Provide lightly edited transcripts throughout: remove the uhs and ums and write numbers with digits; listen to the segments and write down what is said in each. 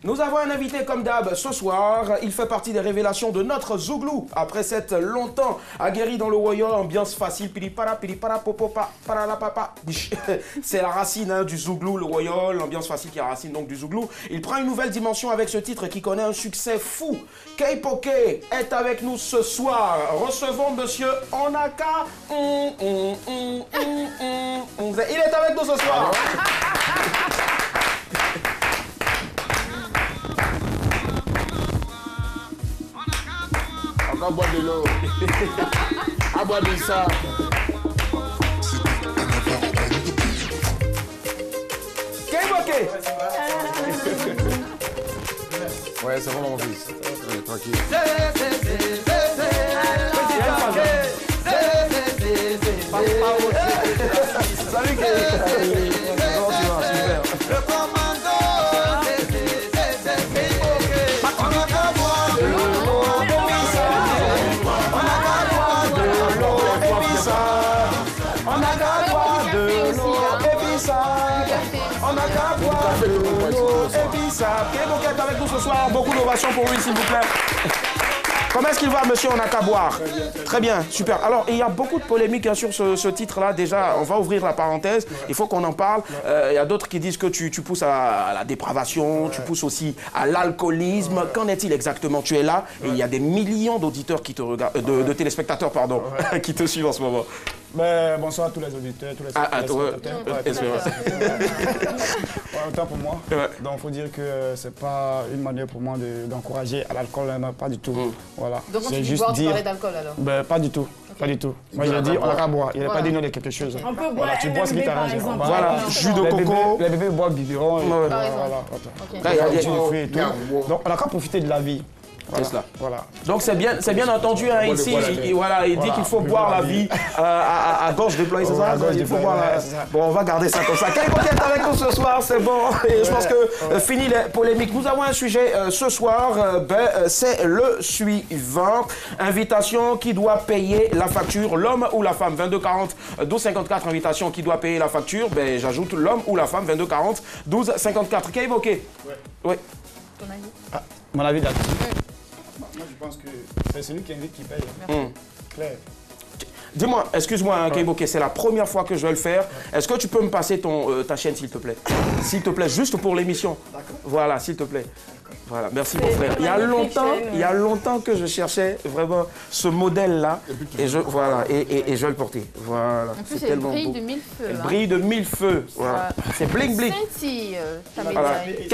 Nous avons un invité comme d'hab ce soir. Il fait partie des révélations de notre Zouglou. Après s'être longtemps aguerri dans le royaume, ambiance facile, piripara, popopa, paralapapa. C'est la racine du Zouglou, le royaume, l'ambiance facile qui est la racine donc du Zouglou. Il prend une nouvelle dimension avec ce titre qui connaît un succès fou. K-Poke est avec nous ce soir. Recevons monsieur Onaka. Il est avec nous ce soir. On va boire de l'eau. On boire de ça. K-Poke. Ouais, c'est bon mon fils. Ouais, tranquille. Salut K-Poke. Comment tu vas? Super. Le commando, on a qu'à boire de l'eau, on a qu'à boire de l'eau, et puis ça, on a qu'à boire de l'eau, et puis ça. K-Poke est avec nous ce soir. Beaucoup d'ovations pour lui, s'il vous plaît. Comment est-ce qu'il va, monsieur? On n'a qu'à boire. Très bien, super. Alors, il y a beaucoup de polémiques sur ce titre-là. Déjà, on va ouvrir la parenthèse. Il faut qu'on en parle. Il y a d'autres qui disent que tu pousses à la dépravation, tu pousses aussi à l'alcoolisme. Qu'en est-il exactement? Tu es là et il y a des millions d'auditeurs qui te regardent, de téléspectateurs, pardon, qui te suivent en ce moment. Mais bonsoir à tous les auditeurs, tous les téléspectateurs. Autant pour moi. Ouais. Donc il faut dire que c'est pas une manière pour moi d'encourager à l'alcool, hein, pas du tout. Voilà. Donc quand C'est tu dis juste boire, tu dire. parlais d'alcool alors? Ben, pas du tout. Pas du tout. Moi j'ai dit on a qu'à boire. Il n'a pas dit non de quelque chose. On peut boire Voilà, tu bois ce qui LMB, par t'arrange. exemple. Voilà, jus de coco. Les bébés boivent biberon. Par exemple. Ok. Là, il y a des- Jus de fruits et tout. Donc on a qu'à profiter de la vie. Voilà. cela. Voilà. Donc c'est bien entendu hein, ici, il dit qu'il faut boire la vie à gorge déployée, c'est ça? à gorge Il faut déployée, boire la... ouais, c'est ça. Bon, on va garder ça comme ça. K-Poke est avec nous ce soir, c'est bon. Et je pense que fini les polémiques. Nous avons un sujet ce soir, c'est le suivant. Invitation qui doit payer la facture, l'homme ou la femme? 2240 1254, invitation qui doit payer la facture. Ben, j'ajoute l'homme ou la femme, 2240 1254. K-Poke? Oui. Ton avis? Ah, mon avis là-dessus. Moi je pense que c'est celui qui invite qui paye. Claire. Dis-moi, excuse-moi, hein, K-Poke, c'est la première fois que je vais le faire. Est-ce que tu peux me passer ta chaîne, s'il te plaît? S'il te plaît, juste pour l'émission. Voilà, s'il te plaît. Voilà, merci mon frère. Il y a longtemps que je cherchais vraiment ce modèle-là et je je vais le porter. Voilà. En plus, c'est elle tellement brille beau. de mille feux. Elle hein. brille de mille feux. Voilà. C'est bling bling. Scintille, ta Voilà. médaille.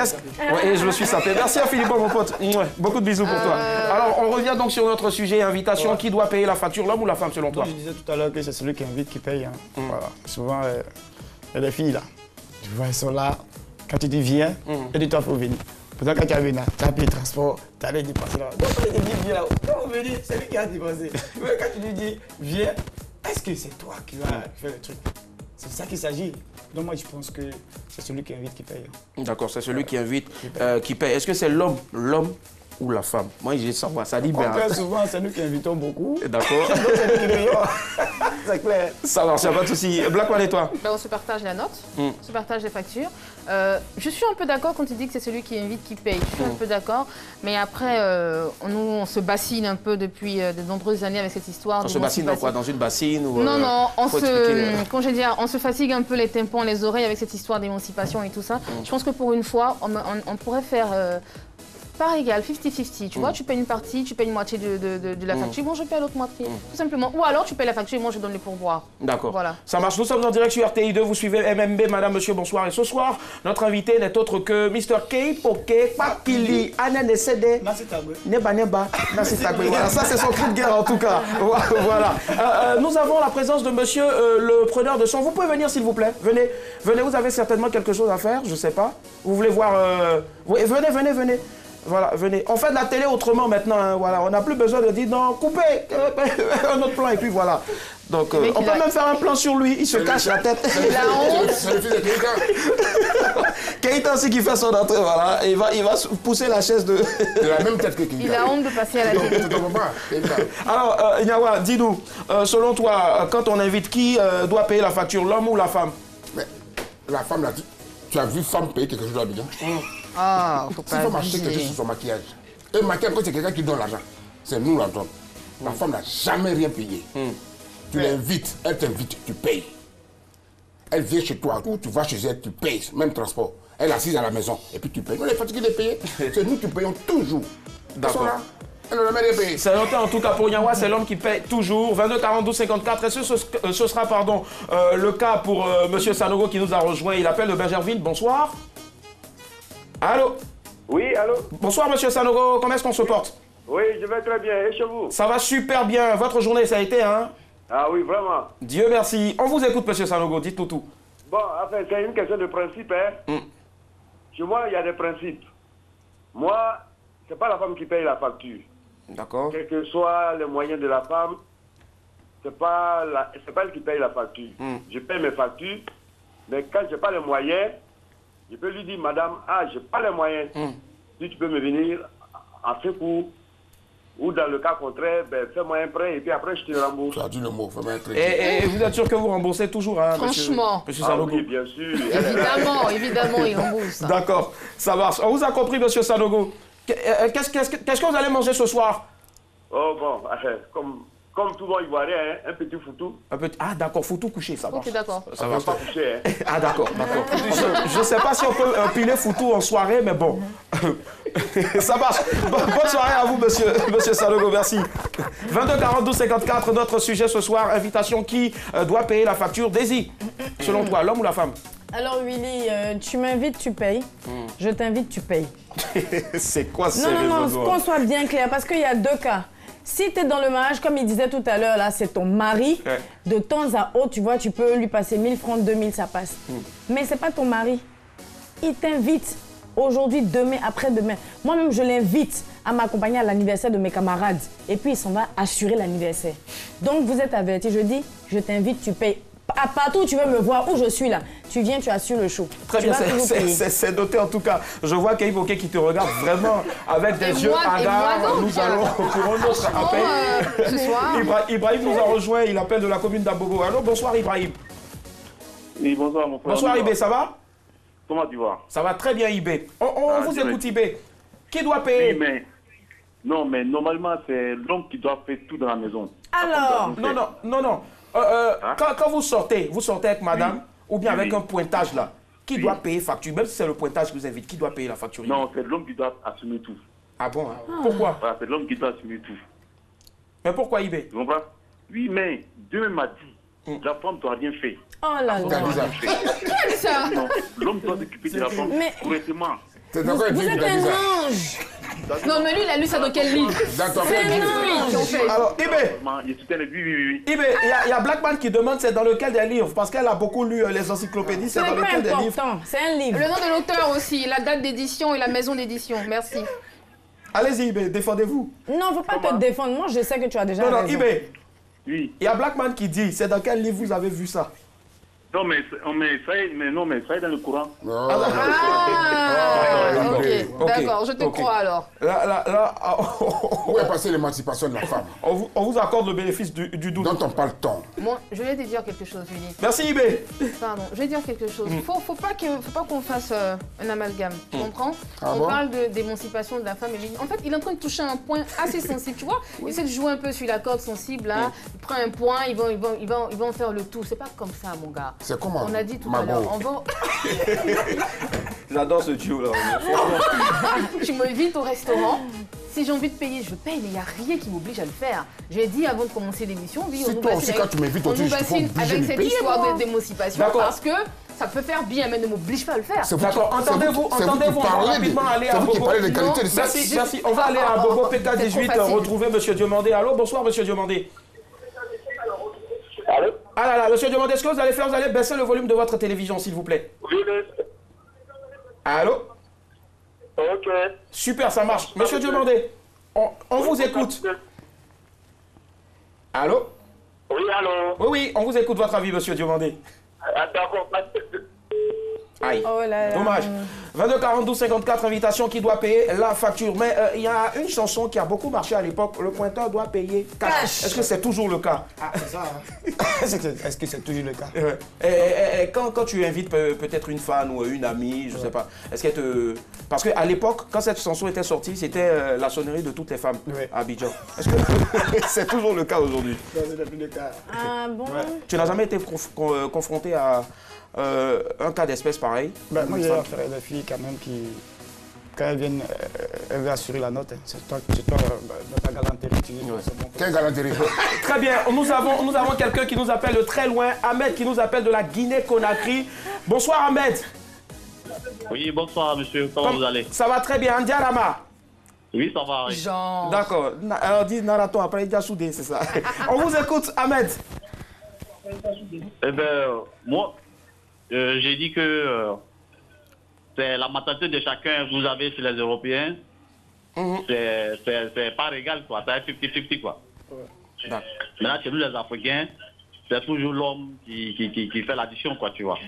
Ouais, et je me suis sapé. Merci à Philippe, mon pote. Mouah, beaucoup de bisous pour toi. Alors, on revient donc sur notre sujet, invitation. Qui doit payer la facture, l'homme ou la femme, selon toi? Je disais tout à l'heure que c'est celui qui invite qui paye. Hein. Voilà. Souvent, il y a des filles là. Tu vois, elles sont là. Quand tu dis viens, elles disent toi, il faut venir. Pourtant, quand tu as venu, tu as payé le transport, tu as les dépenses là. Donc, quand tu dis viens là, quand on venir, c'est lui qui a dépensé. Mais quand tu lui dis viens, est-ce que c'est toi qui vas faire le truc? C'est de ça qu'il s'agit. Donc, moi, je pense que c'est celui qui invite qui paye. D'accord, c'est celui qui invite, qui paye. Est-ce que c'est l'homme ou la femme? Moi, je sais pas. Ça dit bien. Très souvent, c'est nous qui invitons beaucoup. D'accord. Donc, c'est nous qui payons. C'est clair. Ça marche, il n'y a pas de souci. Blackman et toi? Ben, on se partage la note, on se partage les factures. Je suis un peu d'accord quand tu dis que c'est celui qui invite qui paye. Je suis un peu d'accord. Mais après, nous, on se bassine un peu depuis de nombreuses années avec cette histoire. On se bassine dans quoi? Dans une bassine ou, Non, non, faut on se fatigue un peu les tympans, les oreilles avec cette histoire d'émancipation et tout ça. Je pense que pour une fois, on pourrait faire part égale, 50-50. Tu vois, tu payes une partie, tu payes une moitié de la facture, moi je paye l'autre moitié. Tout simplement. Ou alors tu payes la facture et moi je donne le pourboire. D'accord. Voilà. Ça marche. Nous sommes en direct sur RTI2. Vous suivez MMB, madame, monsieur, bonsoir. Et ce soir, notre invité n'est autre que Mr. K-Poke Papili Ananesede. Neba Neba. Voilà, ça c'est son cri de guerre en tout cas. Voilà. Nous avons la présence de monsieur le preneur de son. Vous pouvez venir s'il vous plaît. Venez, vous avez certainement quelque chose à faire, je sais pas. Vous voulez voir. Venez. Voilà, venez. On fait de la télé autrement maintenant. Hein, voilà. On n'a plus besoin de dire non, coupez un autre plan et puis voilà. Donc, on peut même faire un plan sur lui. Il se cache la tête. Il a honte. C'est le fils de Keita. Keita aussi qui fait son entrée. Voilà. Il va pousser la chaise de. De la même tête que Keita. Il a honte de passer à la télé. Tu ne comprends pas, Keita. Alors, Nyawa, dis-nous, selon toi, quand on invite qui doit payer la facture, l'homme ou la femme? Mais la femme l'a dit. Tu as vu femme payer quelque chose à Abidjan? Ah, faut Si pas femme achète quelque chose sur son maquillage, et maquillage, c'est quelqu'un qui donne l'argent. C'est nous l'argent. La femme n'a jamais rien payé. Tu l'invites, elle t'invite, tu payes. Elle vient chez toi, ou tu vas chez elle, tu payes, même transport. Elle est assise à la maison, et puis tu payes. Nous, on est fatigués de payer. C'est nous qui payons toujours. D'accord. Elle n'a jamais rien payé. C'est noté en tout cas pour Nyawa, c'est l'homme qui paye toujours. 22 42 54. Est-ce que ce sera le cas pour Monsieur Sanogo qui nous a rejoint? Il appelle de Bergerville. Bonsoir. Allô? Oui, allô? Bonsoir Monsieur Sanogo, comment est-ce qu'on se porte? Oui, je vais très bien. Et chez vous? Ça va super bien. Votre journée, ça a été, hein? Ah oui, vraiment. Dieu merci. On vous écoute, Monsieur Sanogo. Dites-nous tout. Bon, enfin, c'est une question de principe, hein. Chez moi, il y a des principes. Moi, c'est pas la femme qui paye la facture. D'accord. Quels que soient les moyens de la femme, c'est pas elle qui paye la facture. Je paye mes factures, mais quand j'ai pas les moyens, je peux lui dire, madame, j'ai pas les moyens. Si tu peux me venir en secours, ou dans le cas contraire, ben, fais-moi un prêt et puis après je te rembourse. Tu as dit le mot, fais-moi un crédit. Et vous êtes sûr que vous remboursez toujours, hein, Franchement. Monsieur Sanogo? Oui, bien sûr. Évidemment, il rembourse. D'accord, ça marche. On vous a compris, Monsieur Sanogo. Qu'est-ce que vous allez manger ce soir? Oh bon, comme tout bon ivoirien, hein, un petit foutou. Ah d'accord, foutou couché, ça marche. Ok, d'accord. Ça va va pas coucher, hein. Ah d'accord. Je ne sais pas si on peut piler foutou en soirée, mais bon. Ça marche. Bonne soirée à vous, monsieur Sanogo, merci. 22 42 54, notre sujet ce soir, invitation qui doit payer la facture? Daisy, selon toi, l'homme ou la femme? Alors Willy, tu m'invites, tu payes. Je t'invite, tu payes. C'est quoi ces Non, raisonnements? qu'on soit bien clair, parce qu'il y a deux cas. Si tu es dans le mariage, comme il disait tout à l'heure, là, c'est ton mari. Ouais. De temps à autre, tu vois, tu peux lui passer 1000 francs, 2000, ça passe. Mais c'est pas ton mari. Il t'invite aujourd'hui, demain, après-demain. Moi-même, je l'invite à m'accompagner à l'anniversaire de mes camarades. Et puis, il s'en va assurer l'anniversaire. Donc, vous êtes avertis. Je dis, je t'invite, tu payes. À partout où tu veux me voir, où je suis là, tu viens, tu assures le show. Très bien, c'est noté en tout cas. Je vois qu'Ivoké qui te regarde vraiment avec des yeux hagards. Nous allons pour un autre appel. Ce soir. Ibrahim nous a rejoint, il appelle de la commune d'Abobo. Alors bonsoir Ibrahim. Oui, bonsoir mon frère. Bonsoir Ibé, ça va? Comment tu vas? Ça va très bien Ibé. On vous écoute Ibé. Qui doit payer? Oui, mais... Non, mais normalement, c'est l'homme qui doit faire tout dans la maison. Alors Non. Quand vous sortez avec madame ou bien avec un pointage là, qui doit payer facture? Même si c'est le pointage qui vous invite, qui doit payer la facture? Non, c'est l'homme qui doit assumer tout. Ah bon? Pourquoi? Voilà, c'est l'homme qui doit assumer tout. Mais pourquoi Ibé? Tu comprends? Oui, mais Dieu m'a dit, la femme ne doit rien faire. Oh là là. Ça. Non, l'homme doit s'occuper de la femme correctement. Vous êtes un ange. Non, mais lui, il a lu ça dans quel livre? D'accord. Alors Ibé, Ibé, il y a Blackman qui demande c'est dans lequel des livres, parce qu'elle a beaucoup lu les encyclopédies, c'est dans lequel des livres? C'est un livre. Le nom de l'auteur aussi, la date d'édition et la maison d'édition. Merci. Allez-y Ibé, défendez-vous. Non, faut pas te défendre. Moi, je sais que tu as déjà Non, raison. Ibé, Oui. il y a Blackman qui dit, c'est dans quel livre vous avez vu ça? Non, mais ça est dans le courant. Ok, d'accord, je te crois alors. Là, Où est passée l'émancipation de la femme? on vous accorde le bénéfice du doute. Dont on parle tant. Moi, je vais te dire quelque chose, Willy. Merci Ibé. Pardon, je vais dire quelque chose. Faut pas qu'on fasse un amalgame, tu comprends? Ah On bon? parle d'émancipation de la femme. En fait, il est en train de toucher un point assez sensible, tu vois? Il essaie de jouer un peu sur la corde sensible, là. Il prend un point, ils vont faire le tout. C'est pas comme ça, mon gars. C'est comment? On a dit tout à l'heure, on va... J'adore ce duo là. Tu m'invites au restaurant. Si j'ai envie de payer, je paye, mais il n'y a rien qui m'oblige à le faire. J'ai dit avant de commencer l'émission, oui, Si toi aussi, quand tu m'invites au on nous je te fais bassine obliger avec de cette payer, histoire d'émancipation D'accord. parce que ça peut faire bien, mais ne m'oblige pas à le faire. C'est vous D'accord, qui- entendez-vous, c'est vous qui on va parlez rapidement aller à C'est vous qui Bobo. parlez des qualités de Non, sexe. Merci. On va aller à Bobo PK18 C'est trop facile. retrouver Monsieur Diomandé. Allô, bonsoir Monsieur Diomandé. Allô? Ah là là, Monsieur Diomandé, ce que vous allez faire, vous allez baisser le volume de votre télévision, s'il vous plaît. Oui, Allô? ok. Super, ça marche. Monsieur Diomandé, on vous écoute. Allô? Oui, allô? Oui, on vous écoute votre avis, Monsieur Diomandé. D'accord. Aïe, Oh là là. dommage. 22 42 54, invitation qui doit payer la facture. Mais il y a une chanson qui a beaucoup marché à l'époque, le pointeur doit payer cash. Est-ce que c'est toujours le cas? Ah, c'est ça. Est-ce que c'est toujours le cas? Et quand tu invites peut-être une fan ou une amie, je sais pas, est-ce qu'elle te... Parce qu'à l'époque, quand cette chanson était sortie, c'était la sonnerie de toutes les femmes à Abidjan. Est-ce que c'est toujours le cas aujourd'hui? Non, c'est plus le cas. Ah bon? Tu n'as jamais été confronté à un cas d'espèce pareil? Ben, moi, j'ai affaire à des filles quand même qui, quand elles viennent, elles veulent assurer la note. Hein. C'est toi dans ta galanterie, tu dis. Quelle galanterie? Très bien, nous avons quelqu'un qui nous appelle de très loin, Ahmed qui nous appelle de la Guinée-Conakry. Bonsoir Ahmed. Oui, bonsoir monsieur, comment vous allez? Ça va très bien, Ndiarama. Oui, ça va. Oui. Genre... D'accord, alors dis Naraton après, il a soudé, c'est ça. On vous écoute Ahmed. Eh bien, moi, j'ai dit que c'est la mentalité de chacun que vous avez sur les Européens. C'est pas égal, quoi. C'est 50-50, quoi. Maintenant, chez nous, les Africains, c'est toujours l'homme qui fait l'addition, quoi, tu vois.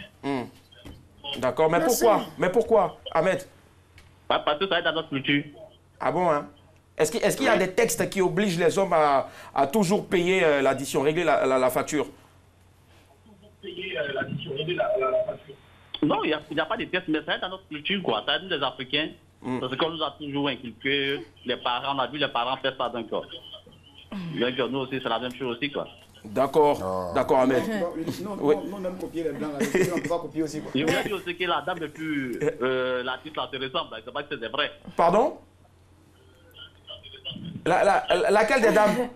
D'accord, mais pourquoi, Ahmed? Parce que ça est dans notre culture. Ah bon, hein? Est-ce qu'il y a des textes qui obligent les hommes à toujours payer l'addition, régler la facture? Non, il n'y a pas de texte, mais ça est dans notre culture, quoi. Ça est nous, les Africains. Parce qu'on nous a toujours inculqué, les parents, on a vu les parents faire ça d'un corps. Donc, nous aussi, c'est la même chose aussi, quoi. D'accord, d'accord, Ahmed. Non, on aime copier les blancs, on peut pas copier aussi. Quoi. Je vous ai dit aussi que la dame est plus l'artiste là se ressemble, c'est pas que c'est vrai. Pardon? Laquelle des dames?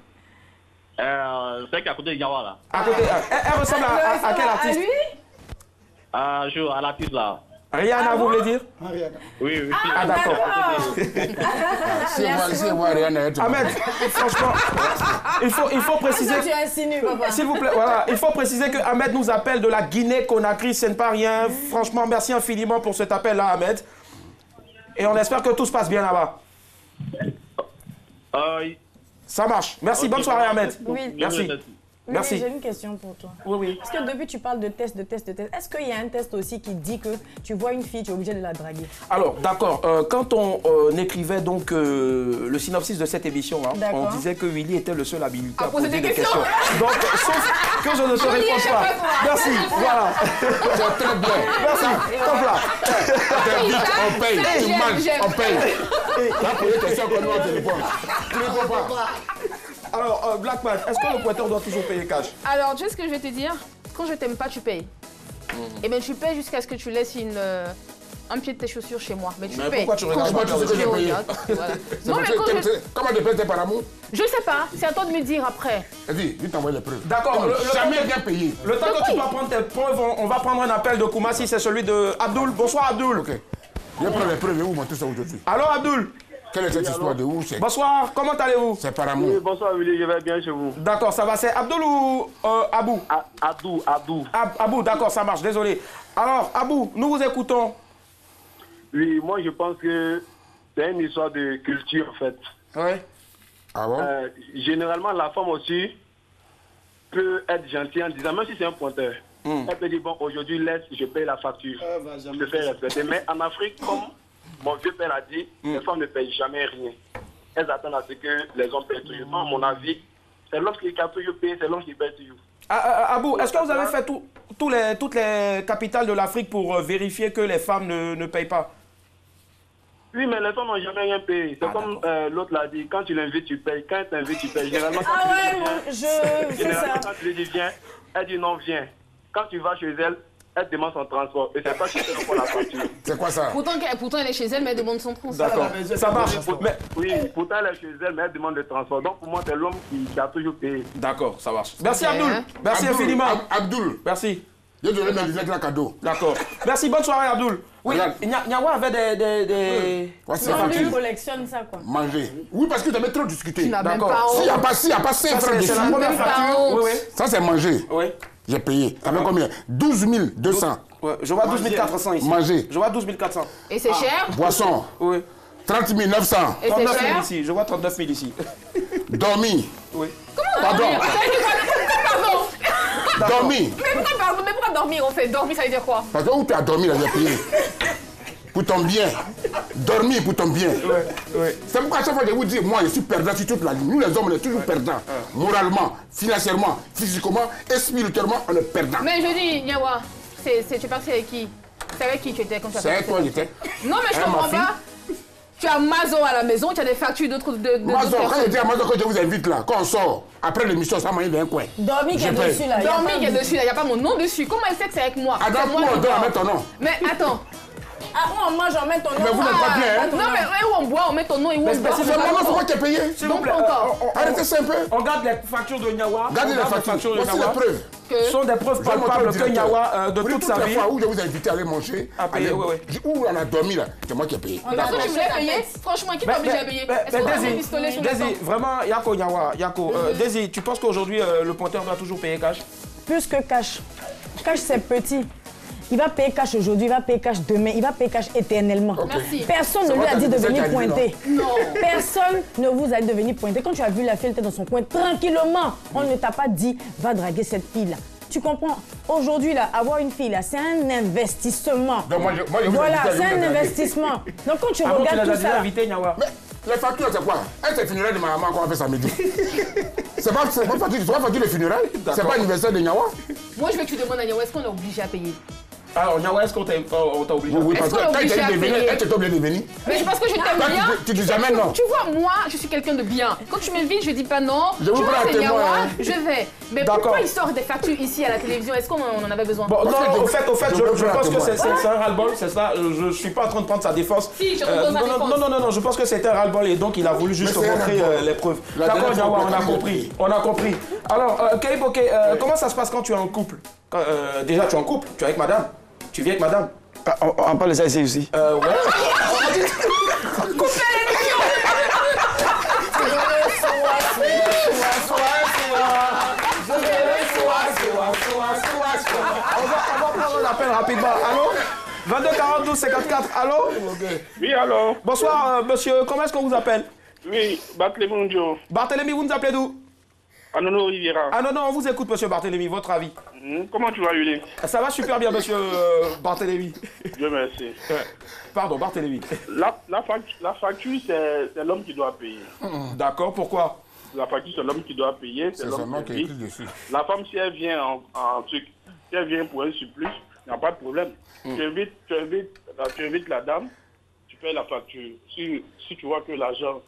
C'est qu'à côté de Yawa là. À côté, elle ressemble à quel artiste? À l'artiste là. Rihanna, vous voulez dire? Oui, oui. Ah, d'accord. Si moi, Rihanna, Ahmed, franchement, il faut préciser. Tu insinues, papa. S'il vous plaît, voilà, il faut préciser que Ahmed nous appelle de la Guinée-Conakry, ce n'est pas rien. Franchement, merci infiniment pour cet appel-là, Ahmed. Et on espère que tout se passe bien là-bas. Ça marche. Merci, bonne soirée, Ahmed. Oui. Merci. Merci. J'ai une question pour toi. Oui, oui. Parce que depuis, tu parles de test. Est-ce qu'il y a un test aussi qui dit que tu vois une fille, tu es obligé de la draguer? Alors, d'accord. Quand on écrivait donc le synopsis de cette émission, hein, on disait que Willy était le seul habilité à poser des questions. Donc, sauf que je ne te réponds pas. Merci. Voilà. C'est très bien. Merci. Top là. On paye. Tu manges. On paye. Tu as posé des questions comme nous, on te répond. Tu ne réponds pas. Alors, Blackman, est-ce que le pointeur doit toujours payer cash? Alors, tu sais ce que je vais te dire? Quand je t'aime pas, tu payes. Et bien, tu payes jusqu'à ce que tu laisses un pied de tes chaussures chez moi. Mais tu payes. Pourquoi tu regardes pas tout ce que j'ai payé? Non, mais comment tu payes par amour? Je sais pas, c'est à toi de me dire après. Vas-y, vite t'envoyer les preuves. D'accord. Jamais bien payé. Le temps que tu dois prendre tes preuves, on va prendre un appel de Koumassi, c'est celui de Abdoul. Bonsoir, Abdoul. Ok. Je prends les preuves et vous montrez ça aujourd'hui. Alors, Abdoul. Quelle est cette histoire de où c'est? Bonsoir, comment allez-vous? C'est par amour. Oui, bonsoir Willy, je vais bien chez vous. D'accord, ça va, c'est Abdoul ou Abou? Abdou. Abou, d'accord, ça marche, désolé. Alors, Abou, nous vous écoutons. Oui, moi je pense que c'est une histoire de culture en fait. Oui. Ah bon? Généralement, la femme aussi peut être gentille en disant, même si c'est un pointeur, elle peut dire, bon, aujourd'hui, laisse, je paye la facture. Je fais respecter. Mais en Afrique, comme mon vieux père a dit, les femmes ne payent jamais rien. Elles attendent à ce que les hommes payent toujours. À mon avis, c'est l'homme qui a toujours payé, c'est l'homme qui paye toujours. Abou, est-ce que vous avez fait toutes les capitales de l'Afrique pour vérifier que les femmes ne payent pas? Oui, mais les femmes n'ont jamais rien payé. C'est comme l'autre l'a dit, quand tu l'invites, tu payes. Quand tu t'invites, tu payes. Généralement, quand tu lui dis viens, elle dit non, viens. Quand tu vas chez elle, elle demande son transport. Et c'est pas chez elle pour la facture. C'est quoi ça? Pourtant, elle est chez elle, mais elle demande son transport. D'accord, ça marche. Oui, pourtant elle est chez elle, mais elle demande le transport. Donc pour moi, c'est l'homme qui a toujours payé. D'accord, ça marche. Merci Abdoul. Merci infiniment. Abdoul. Merci. Je donne mes lunettes là cadeau. D'accord. Merci, bonne soirée Abdoul. Oui, Nyawa avait des... Tu collectionnes ça quoi. Manger. Oui, parce que tu avais trop discuté. D'accord. S'il n'y a pas 5 francs dessus. C'est la première facture. Oui. Ça c'est manger. Oui. J'ai payé. Ça fait combien? 12 200. Ouais, je vois 12 400 ici. Manger. Je vois 12 400. Et c'est cher? Boisson. Oui. 30 900. Et c'est 39 000 cher? ici. Je vois 39 000 ici. Dormi. Oui. Comment? Pardon. Pardon. Dormir. Mais pourquoi dormir en fait? Dormir, ça veut dire quoi? Parce que où tu as dormi, là, j'ai payé. Pour ton bien. Dormir pour ton bien. C'est pourquoi à chaque fois que je vous dis, moi je suis perdant sur toute la ligne. Nous les hommes, on est toujours perdants. Moralement, financièrement, physiquement et spirituellement, on est perdants. Mais je dis, Nyawa, tu es parti avec qui? C'est avec qui tu étais quand tu as C'est avec toi j'étais. Non mais je comprends pas. Tu as Mazo à la maison, tu as des factures d'autres Mazo, quand je dis à Mazo que je vous invite là, quand on sort, après l'émission, ça m'a mis un coin. Dormi qui est dessus là. Dormi qui est dessus là, il n'y a pas mon nom dessus. Comment elle sait que c'est avec moi? Attends, où on doit mettre ton nom? Mais attends. Ah, où on mange, on met ton nom. Mais vous n'êtes pas bien, hein? Non, mais où on boit, on met ton nom et où on boit. C'est moi, c'est moi qui ai payé. S'il vous plaît, arrêtez ça un peu. On garde les factures de Nyawa. Gardez les factures. Voici les preuves. Ce sont des preuves palpables que Nyawa, de toute sa vie. La fois où je vous ai invité à aller manger, où on a dormi là, c'est moi qui ai payé. Parce que tu voulais payer? Franchement, qui t'a obligé à payer? Est-ce qu'on a mis pistolet sur le Daisy, vraiment, Yako Nyawa, Yako. Daisy, tu penses qu'aujourd'hui, le pointeur doit toujours payer cash? Plus que cash. Cash, c'est petit. Il va payer cash aujourd'hui, il va payer cash demain, il va payer cash éternellement. Merci. Personne ne lui a dit de venir pointer. Non. Personne ne vous a dit de venir pointer. Quand tu as vu la fille, elle était dans son coin tranquillement. On ne t'a pas dit, va draguer cette fille-là. Tu comprends? Aujourd'hui, là, avoir une fille, là, c'est un investissement. Donc, moi, voilà, c'est un investissement. Donc quand tu regardes tout ça... Mais les factures, c'est quoi? C'est le funérail de ma maman qu'on a fait samedi. C'est pas facture de funérail. C'est pas l'anniversaire de Nyawa. Moi, je veux que tu demandes à Nyawa, est-ce qu'on est obligé à payer? Alors, Nyawa, est-ce qu'on t'a obligé? Oui, parce que quand il t'a dit de venir, elle t'a obligé de venir. Mais c'est parce que je t'aime bien. Tu dis jamais non. Tu vois, moi, je suis quelqu'un de bien. Quand tu m'invites, je dis pas non. Je vous prends un témoin. Je vais. Mais pourquoi il sort des factures ici à la télévision? Est-ce qu'on en avait besoin? Bon, non, au fait, je pense que c'est un ras-le-bol, c'est ça. Je suis pas en train de prendre sa défense. Si, je prends sa défense. Non, je pense que c'était un ras-le-bol et donc il a voulu juste montrer les preuves. D'accord, Nyawa, on a compris. Alors, Keipoke, comment ça se passe quand tu es en couple? Déjà, tu es en couple, tu es avec madame. Tu viens avec madame? On parle de ça ici aussi. Ouais. Coupez l'émission! On va prendre l'appel rapidement. Allô? 22 42 54. Allô? Oui, allô? Bonsoir, monsieur. Comment est-ce qu'on vous appelle? Oui, Barthélémy Ndio. Barthélémy, vous nous appelez d'où? Anono Riviera. Ah non, on vous écoute, monsieur Barthélémy. Votre avis? Comment tu vas, Yuli? Ça va super bien, monsieur Barthélémy. Dieu merci. Pardon, Barthélémy. La facture, c'est l'homme qui doit payer. D'accord, pourquoi? La facture, c'est l'homme qui doit payer. C'est l'homme qui écrit dessus. La femme, si elle vient en truc, si elle vient pour un surplus, il n'y a pas de problème. Tu invites la dame, tu payes la facture. Si tu vois que l'argent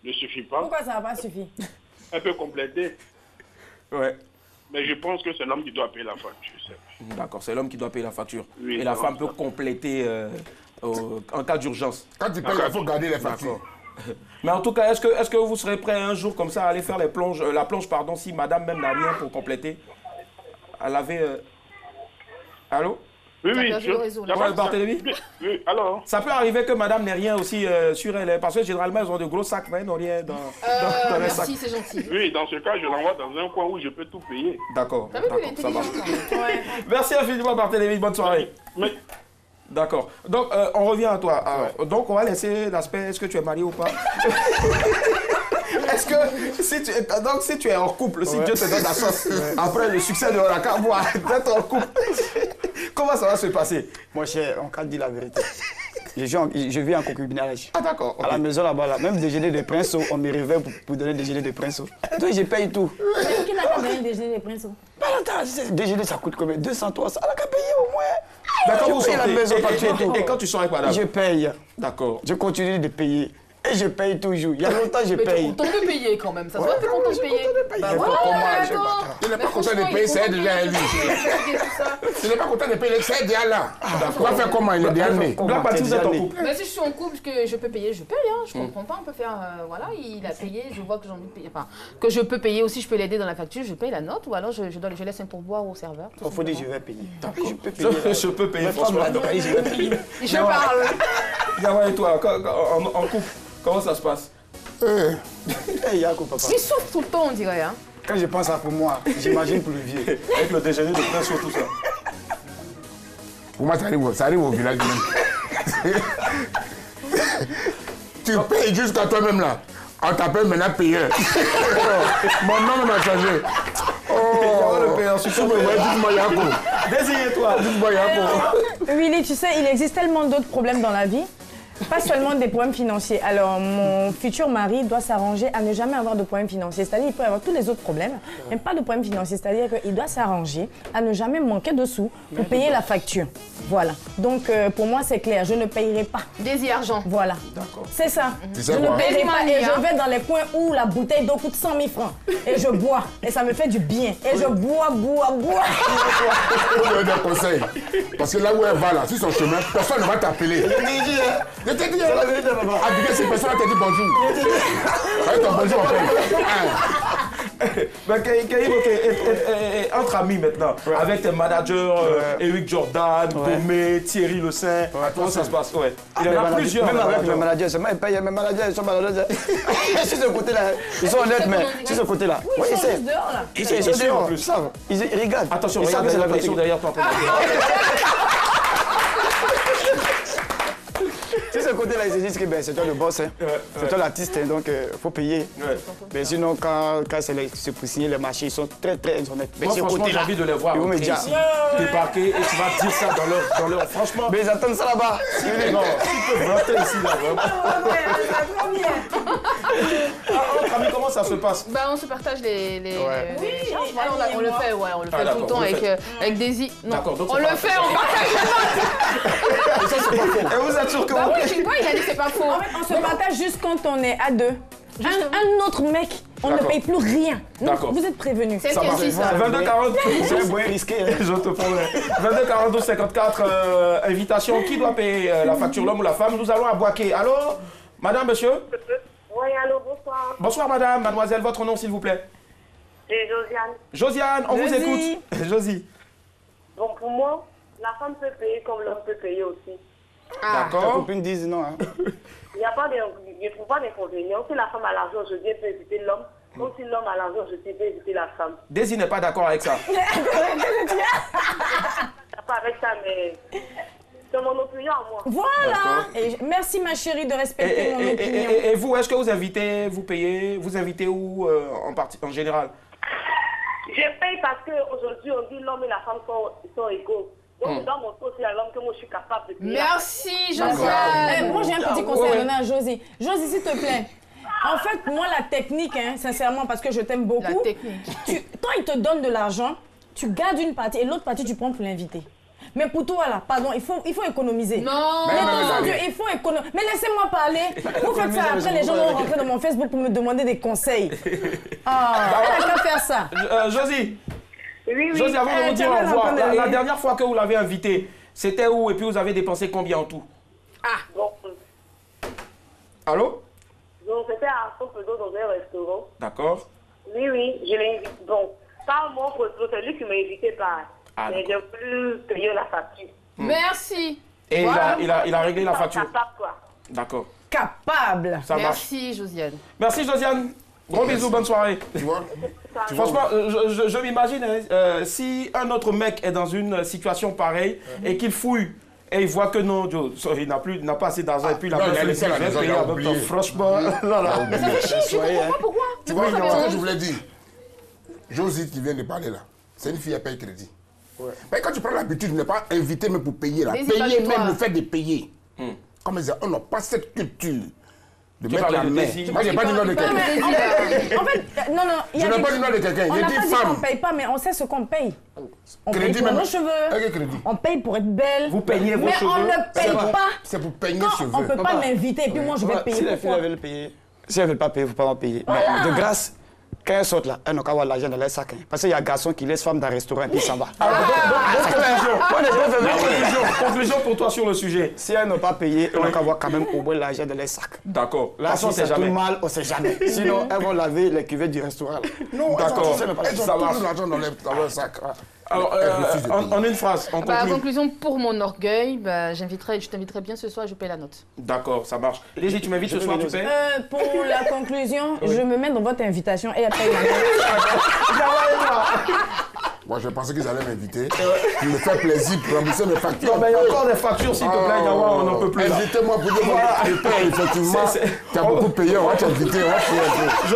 ne suffit pas... Pourquoi ça n'a pas suffi? Elle peut compléter. Ouais. Mais je pense que c'est l'homme qui doit payer la facture. D'accord, c'est l'homme qui doit payer la facture. Oui, et la femme peut compléter en cas d'urgence. Quand tu payes, il faut garder les factures. Mais en tout cas, est-ce que vous serez prêt un jour comme ça à aller faire la plonge, si madame même n'a rien pour compléter? À laver... Allô? Oui, Barthélémy? Oui, alors? Ça peut arriver que madame n'ait rien aussi sur elle, parce que généralement, elles ont de gros sacs, mais elles n'ont rien dans les sacs. Merci, c'est gentil. Oui, dans ce cas, je l'envoie dans un coin où je peux tout payer. D'accord, T'as vu qu'il est ça marche. intelligent? Merci infiniment, Barthélémy, bonne soirée. Mais... D'accord. Donc, on revient à toi. Alors, donc, on va laisser l'aspect, est-ce que tu es marié ou pas? Est-ce que, si tu es en couple, si Dieu te donne la chance, après le succès de Raka, d'être en couple, comment ça va se passer? Moi, cher, on peut dire la vérité. Je vis en concubinage. Ah d'accord. À la maison là-bas, là, même déjeuner des princes, on me réveille pour donner déjeuner des princes. Donc je paye tout. Mais qui n'a pas donné déjeuner des princes? Déjeuner ça coûte combien? 200, 300. Elle a qu'à payer au moins. D'accord, vous sortez la maison, et quand tu sors avec madame? Je paye. D'accord. Je continue de payer. Et je paye toujours. Il y a longtemps, je paye. Mais tu es content de payer quand même. Ça se voit que tu es content de payer. Bah voilà, il n'est pas content de payer, c'est déjà à lui. Il n'est pas content de payer, c'est déjà là. On va faire comment? Il est déjà né. Vous êtes en couple? Mais si je suis en couple, que je peux payer, je paye. Je comprends pas, on peut faire... voilà, il a payé, je vois que j'ai envie de payer. Enfin, que je peux payer aussi, je peux l'aider dans la facture, je paye la note ou alors je laisse un pourboire au serveur. Il faut dire je vais payer. Je peux payer. Je peux payer, franchement. Je vais payer. Je parle. Gawa et toi, en couple, comment ça se passe? Yako, papa. Il souffre tout le temps, on dirait. Hein. Quand je pense à pour moi, j'imagine pour le vieux. Avec le déjeuner de prince sur tout ça. Pour moi, ça arrive au village même. Tu payes jusqu'à toi-même là. On t'appelle maintenant payeur. Mon nom m'a changé. Oh, le payeur. en super moyen. Dites-moi, Yako. Désirez-toi. Dites-moi, Yako. Willy, tu sais, il existe tellement d'autres problèmes dans la vie. Pas seulement des problèmes financiers. Alors, mon futur mari doit s'arranger à ne jamais avoir de problèmes financiers. C'est-à-dire qu'il peut avoir tous les autres problèmes, mais pas de problèmes financiers. C'est-à-dire qu'il doit s'arranger à ne jamais manquer de sous pour payer la facture. Voilà. Donc, pour moi, c'est clair. Je ne payerai pas. Désir argent. Voilà. C'est ça. C'est Je ça, ne quoi. paierai pas et je vais dans les coins où la bouteille d'eau coûte 100 000 francs. Et je bois. Et ça me fait du bien. Et je bois. Je vais donner des conseils. Parce que là où elle va, là, sur son chemin, personne ne va t'appeler. Je t'ai dit, Abigail, si personne t'a dit bonjour. Avec ton bonjour après. Ben, Kaïbo, entre amis maintenant, avec tes managers, Eric Jordan, Domé, Thierry Le Saint, comment ça se passe? Ouais. Il y en a plusieurs. Même avec mes managers, c'est moi qui paye mes managers, ils sont malheureux. Sur ce côté-là, ils sont honnêtes, mais sur ce côté-là. Oui, ils sont juste dehors, là. Ils sont dehors, ils savent. Ils regardent. Attention, ils savent que c'est la ils sont derrière toi. Sur ce côté-là, ils se disent que ben, c'est toi le boss, hein. C'est toi l'artiste, hein, donc il faut payer. Mais sinon, quand c'est pour signer les marchés, ils sont très honnêtes. Mais moi, franchement, j'ai envie de les voir ils vont me dire ici, débarquer, et tu vas dire ça dans leur... Franchement... Mais ils attendent ça là-bas. Non, tu peux vanter ici, là, vraiment. Entre amis, comment ça se passe? Bah, on se partage les charges. Voilà, on le fait, ouais, on le fait tout le temps avec Daisy. Non, on le fait, on partage les ça, c'est pas faux. Et vous êtes sûr que bah oui, tu vois, il a dit c'est pas faux. En fait, on se partage juste quand on est à deux. Un autre mec, on ne paye plus rien. D'accord. Vous êtes prévenus. C'est ce qu'il dit, ça. 22-40. C'est un moyen risqué. Je te promets. 22-42-54, invitation. Qui doit payer la facture, l'homme ou la femme? Nous allons à Boaké. Allô? Madame, monsieur? Oui, allô, bonsoir. Bonsoir, madame. Mademoiselle, votre nom, s'il vous plaît? C'est Josiane. Josiane, on vous écoute. Josie. Bon, pour moi, la femme peut payer comme l'homme peut payer aussi. Ta D'accord. copine dit non. Hein. Il n'y a pas je ne trouve pas d'inconvénient. Si la femme a l'argent, je viens peut éviter l'homme. Comme si l'homme a l'argent, je peux éviter la femme. Daisy n'est pas d'accord avec ça. Je ne suis pas avec ça, mais c'est mon opinion à moi. Voilà. Et merci, ma chérie, de respecter mon opinion. Et vous, est-ce que vous invitez, vous payez, vous invitez où en général? Je paye parce qu'aujourd'hui, on dit l'homme et la femme sont égaux. Donc, je dois montrer aussi à l'homme que moi, je suis capable de payer. Merci, Josiane. Moi, j'ai un petit conseil à donner à Josie. Josie, s'il te plaît. En fait, moi, la technique, hein, sincèrement, parce que je t'aime beaucoup. La technique. Quand il te donne de l'argent, tu gardes une partie et l'autre partie, tu prends pour l'inviter. Mais pour toi, là, pardon, il faut économiser. Non. Il faut économiser. Mais laissez-moi parler. Vous faites ça, après les gens vont rentrer dans mon Facebook pour me demander des conseils. Ah, on n'a qu'à faire ça. Josie. Oui. Josie, avant de vous dire au revoir, la dernière fois que vous l'avez invité, c'était où et puis vous avez dépensé combien en tout? Bon. Allô? Donc, c'était à Saint-Pedro dans un restaurant. D'accord. Oui, je l'ai invité. Bon, pas mon restaurant, c'est lui qui m'a invité par. Mais j'ai voulu payer la facture. Merci. Et il a réglé la facture. D'accord. Capable. Ça marche. Merci, Josiane. Merci, Josiane. Gros bisous, bonne soirée. Tu vois? Franchement, je m'imagine, si un autre mec est dans une situation pareille et qu'il fouille et il voit que non, il n'a pas assez d'argent et puis il a laissé la maison, il a oublié. Franchement, là. Mais ça fait chier, je comprends pas pourquoi. Tu vois, ce que je voulais dire. Josie qui vient de parler là, c'est une fille à paye crédit. Mais quand tu prends l'habitude de ne pas inviter même pour payer là, payer même le fait de payer. Comme ils disent, on n'a pas cette culture. De mettre la main. Moi, je n'ai pas dit nom de quelqu'un. En fait, non. Je n'ai pas dit nom de quelqu'un. On J'ai n'a dit pas dit femme. qu'on ne paye pas, mais on sait ce qu'on paye. On paye Crédit pour même. nos cheveux. Crédit. On paye pour être belle. Vous peignez vos cheveux. Mais on ne paye pas. C'est pour peigner Quand cheveux. on ne peut pas m'inviter et puis moi je vais payer. Si les filles veulent payer, si elles ne veulent pas payer, il ne faut pas en payer. Mais de grâce, quand elles sortent là, elles n'ont qu'à avoir l'argent dans leur sac. Parce qu'il y a un garçon qui laisse femme dans un restaurant et puis il s'en va. Conclusion pour toi sur le sujet. Si elles n'ont pas payé, elles n'ont qu'à avoir quand même au moins l'argent dans leur sac. D'accord. Là, si c'est tout mal, on ne sait jamais. Sinon, elles vont laver les cuvettes du restaurant. Non, d'accord. Elles ont toujours l'argent dans leur sac. Alors, en une phrase, on conclut. Conclusion, pour mon orgueil, je t'inviterai bien ce soir et je paye la note. D'accord, ça marche. Légie, tu m'invites ce soir, tu payes? Pour la conclusion, je me mets dans votre invitation et après la note. Moi, je pensais qu'ils allaient m'inviter. Pour me faire plaisir, pour rembourser mes factures. Non, mais il y a encore des factures, s'il te plaît, Yawa, on n'en peut plus. Invitez-moi pour dire que je paye, effectivement. Tu as beaucoup payé, on va t'inviter, on va payer un peu.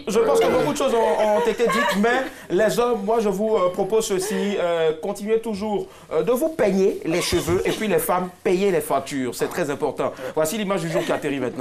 Je pense que beaucoup de choses ont été dites, mais les hommes, moi, je vous propose ceci. Continuez toujours de vous peigner les cheveux et puis les femmes, payez les factures. C'est très important. Voici l'image du jour qui atterrit maintenant.